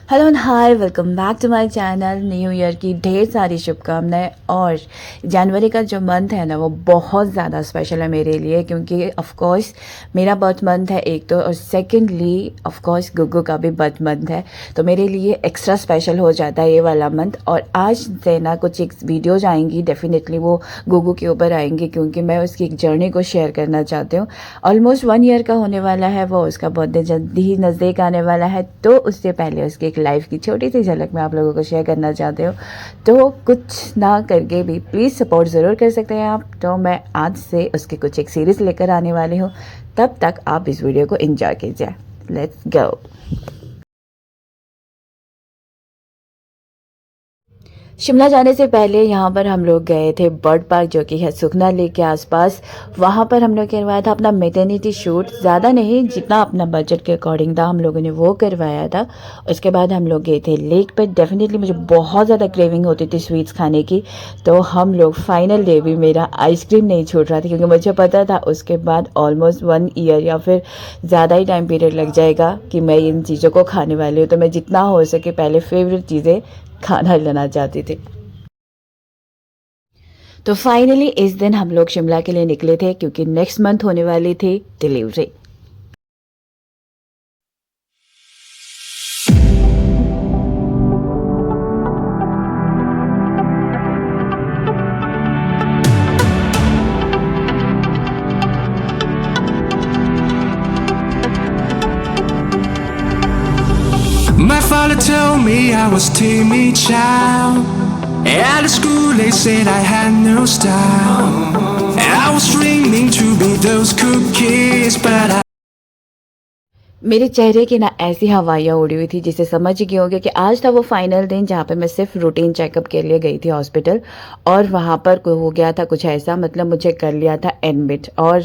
Hello and hi, welcome back to my channel. New year की ढेर सारी शुभकामनाएं। और जनवरी का जो मंथ है ना, वो बहुत ज़्यादा स्पेशल है मेरे लिए, क्योंकि ऑफ कोर्स मेरा बर्थ मंथ है एक तो, और सेकंडली ऑफ कोर्स गुग्गू का भी बर्थ मंथ है। तो मेरे लिए एक्स्ट्रा स्पेशल हो जाता है ये वाला मंथ। और आज से ना कुछ एक वीडियोज आएंगी, डेफिनेटली वो गुग्गू के ऊपर आएंगी, क्योंकि मैं उसकी एक जर्नी को शेयर करना चाहती हूँ। ऑलमोस्ट 1 ईयर का होने वाला है वो, उसका बर्थडे जल्दी ही नज़दीक आने वाला है। तो उससे पहले उसकी लाइफ की छोटी सी झलक मैं आप लोगों को शेयर करना चाहती हूँ। तो कुछ ना करके भी प्लीज़ सपोर्ट ज़रूर कर सकते हैं आप। तो मैं आज से उसकी कुछ एक सीरीज़ लेकर आने वाली हूँ। तब तक आप इस वीडियो को एंजॉय कीजिए। Let's go. शिमला जाने से पहले यहाँ पर हम लोग गए थे बर्ड पार्क, जो कि है सुखना लेक के आसपास। वहाँ पर हम लोग करवाया था अपना मेटर्निटी शूट। ज़्यादा नहीं, जितना अपना बजट के अकॉर्डिंग था हम लोगों ने वो करवाया था। उसके बाद हम लोग गए थे लेक पर। डेफिनेटली मुझे बहुत ज़्यादा क्रेविंग होती थी स्वीट्स खाने की। तो हम लोग फाइनल डे भी मेरा आइसक्रीम नहीं छूट रहा था, क्योंकि मुझे पता था उसके बाद ऑलमोस्ट 1 ईयर या फिर ज़्यादा ही टाइम पीरियड लग जाएगा कि मैं इन चीज़ों को खाने वाली हूँ। तो मैं जितना हो सके पहले फेवरेट चीज़ें खाना लेना चाहती थी। तो फाइनली इस दिन हम लोग शिमला के लिए निकले थे, क्योंकि नेक्स्ट मंथ होने वाली थी delivery. My father told me I was timid child. At school they said I had no style. I was dreaming to be those cool kids, but मेरे चेहरे की ना ऐसी हवाइयाँ उड़ी हुई थी, जिसे समझ ही गए होंगे कि आज था वो फाइनल दिन जहाँ पे मैं सिर्फ रूटीन चेकअप के लिए गई थी हॉस्पिटल। और वहाँ पर हो गया था कुछ ऐसा, मतलब मुझे कर लिया था एडमिट। और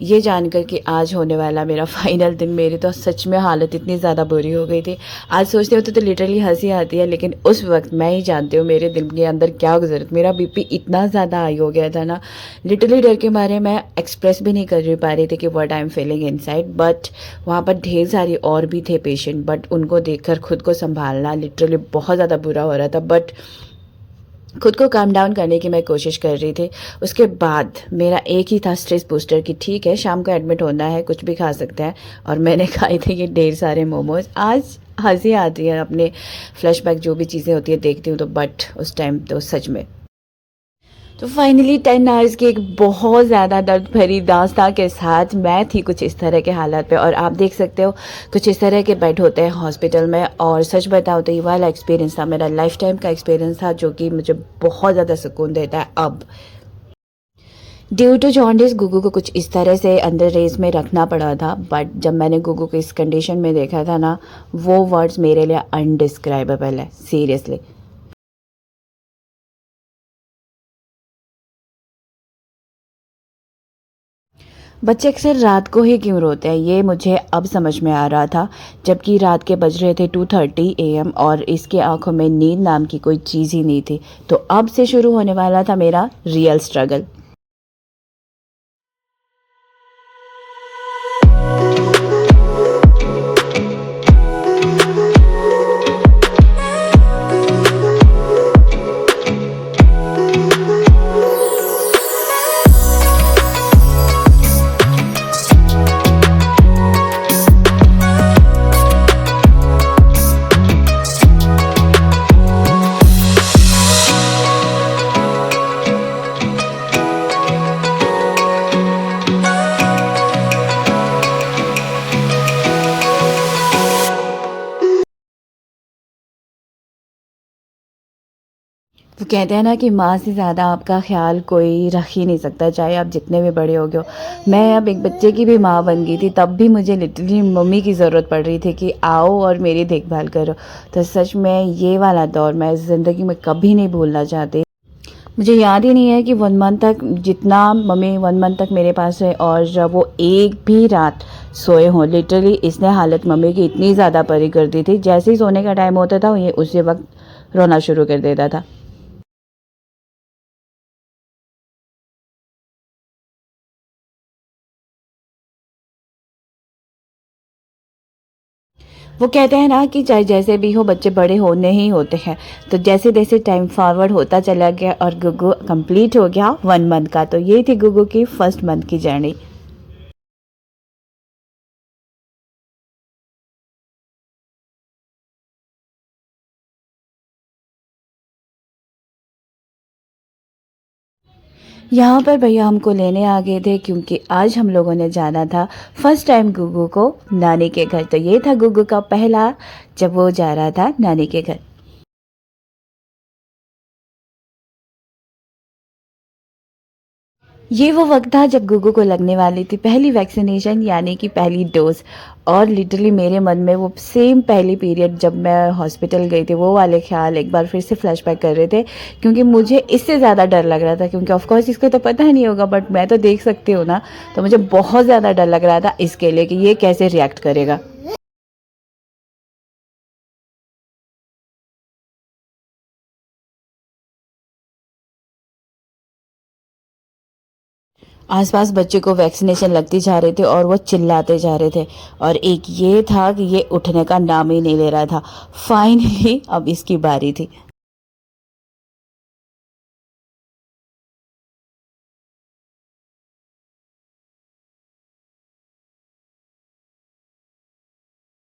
ये जानकर कि आज होने वाला मेरा फाइनल दिन, मेरी तो सच में हालत इतनी ज़्यादा बुरी हो गई थी। आज सोचते होते तो लिटरली हंसी आती है, लेकिन उस वक्त मैं ही जानती हूँ मेरे दिल के अंदर क्या गुजर। मेरा बीपी इतना ज़्यादा हाई हो गया था ना, लिटरली डर के मारे मैं एक्सप्रेस भी नहीं कर पा रही थी कि what I am feeling inside. But वहाँ पर ढेर सारी और भी थे पेशेंट, बट उनको देखकर खुद को संभालना लिटरली बहुत ज़्यादा बुरा हो रहा था। बट खुद को काम डाउन करने की मैं कोशिश कर रही थी। उसके बाद मेरा एक ही था स्ट्रेस बूस्टर कि ठीक है, शाम को एडमिट होना है, कुछ भी खा सकते हैं। और मैंने खाए थे ये ढेर सारे मोमोज। आज हंसी आती है अपने फ्लैशबैक जो भी चीज़ें होती है देखती हूँ तो, बट उस टाइम तो सच में। तो फाइनली 10 आवर्स की एक बहुत ज़्यादा दर्द भरी दास्तां के साथ मैं थी कुछ इस तरह के हालात पे। और आप देख सकते हो कुछ इस तरह के बेड होते हैं हॉस्पिटल में। और सच बताओ तो ये वाला एक्सपीरियंस था मेरा लाइफ टाइम का एक्सपीरियंस था, जो कि मुझे बहुत ज़्यादा सुकून देता है अब। ड्यू टू जॉन्डिस गुगू को कुछ इस तरह से अंडर रेज में रखना पड़ा था। बट जब मैंने गुगू को इस कंडीशन में देखा था ना, वो वर्ड्स मेरे लिए अनडिस्क्राइबेबल है, सीरियसली। बच्चे अक्सर रात को ही क्यों रोते हैं, ये मुझे अब समझ में आ रहा था। जबकि रात के बज रहे थे 2:30 AM, और इसके आंखों में नींद नाम की कोई चीज़ ही नहीं थी। तो अब से शुरू होने वाला था मेरा रियल स्ट्रगल। वो कहते हैं ना कि माँ से ज़्यादा आपका ख्याल कोई रख ही नहीं सकता, चाहे आप जितने भी बड़े हो गए हो। मैं अब एक बच्चे की भी माँ बन गई थी, तब भी मुझे लिटरली मम्मी की ज़रूरत पड़ रही थी कि आओ और मेरी देखभाल करो। तो सच में ये वाला दौर मैं ज़िंदगी में कभी नहीं भूलना चाहती। मुझे याद ही नहीं है कि 1 मंथ तक, जितना मम्मी 1 मंथ तक मेरे पास है, और जब वो एक भी रात सोए हों, लिटरली इसने हालत मम्मी की इतनी ज़्यादा परी कर दी थी। जैसे ही सोने का टाइम होता था, ये उसी वक्त रोना शुरू कर देता था। वो कहते हैं ना कि चाहे जैसे भी हो बच्चे बड़े होने ही होते हैं। तो जैसे जैसे टाइम फॉरवर्ड होता चला गया और गुगु कंप्लीट हो गया 1 मंथ का। तो ये थी गुगु की फर्स्ट मंथ की जर्नी। यहाँ पर भैया हमको लेने आ गए थे क्योंकि आज हम लोगों ने जाना था फर्स्ट टाइम गुगु को नानी के घर। तो ये था गुगु का पहला जब वो जा रहा था नानी के घर। ये वो वक्त था जब गुगु को लगने वाली थी पहली वैक्सीनेशन यानी कि पहली डोज। और लिटरली मेरे मन में वो सेम पहली पीरियड जब मैं हॉस्पिटल गई थी वो वाले ख्याल एक बार फिर से फ्लैशबैक कर रहे थे, क्योंकि मुझे इससे ज़्यादा डर लग रहा था। क्योंकि ऑफ कोर्स इसको तो पता ही नहीं होगा बट मैं तो देख सकती हूँ ना, तो मुझे बहुत ज़्यादा डर लग रहा था इसके लिए कि ये कैसे रिएक्ट करेगा। आसपास बच्चे को वैक्सीनेशन लगती जा रहे थे और वो चिल्लाते जा रहे थे। और एक ये था कि ये उठने का नाम ही नहीं ले रहा था। फाइनली अब इसकी बारी थी।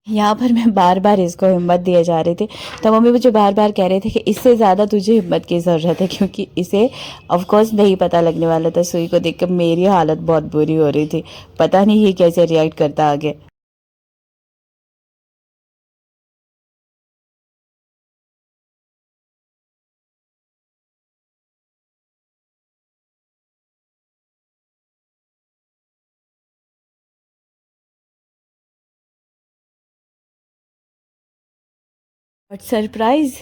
यहाँ पर मैं बार बार इसको हिम्मत दिए जा रही थी, तो मम्मी मुझे बार बार कह रहे थे कि इससे ज़्यादा तुझे हिम्मत की ज़रूरत है, क्योंकि इसे ऑफ कोर्स नहीं पता लगने वाला था। सुई को देख कर मेरी हालत बहुत बुरी हो रही थी, पता नहीं ये कैसे रिएक्ट करता आगे। बट सरप्राइज,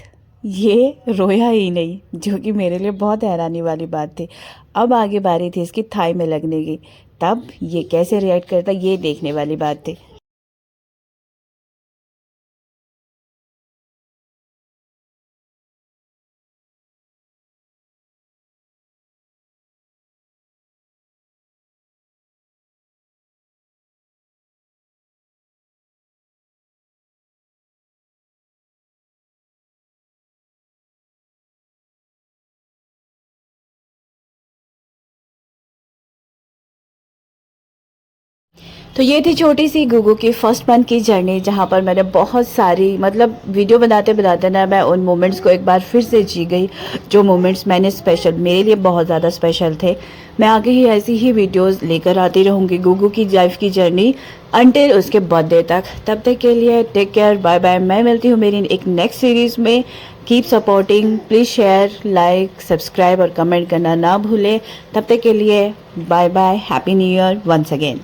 ये रोया ही नहीं, जो कि मेरे लिए बहुत हैरानी वाली बात थी। अब आगे बारी थी इसकी थाई में लगने की, तब ये कैसे रिएक्ट करता ये देखने वाली बात थी। तो ये थी छोटी सी गुगु की फर्स्ट मंथ की जर्नी, जहाँ पर मैंने बहुत सारी मतलब वीडियो बनाते बनाते ना मैं उन मोमेंट्स को एक बार फिर से जी गई, जो मोमेंट्स मैंने स्पेशल मेरे लिए बहुत ज़्यादा स्पेशल थे। मैं आगे ही ऐसी ही वीडियोस लेकर आती रहूँगी गुगु की लाइफ की जर्नी अंटिल उसके बर्थडे तक। तब तक के लिए टेक केयर, बाय बाय। मैं मिलती हूँ मेरी एक नेक्स्ट सीरीज़ में। Keep supporting, please share, like, subscribe और कमेंट करना ना भूलें। तब तक के लिए bye bye, happy new year once again.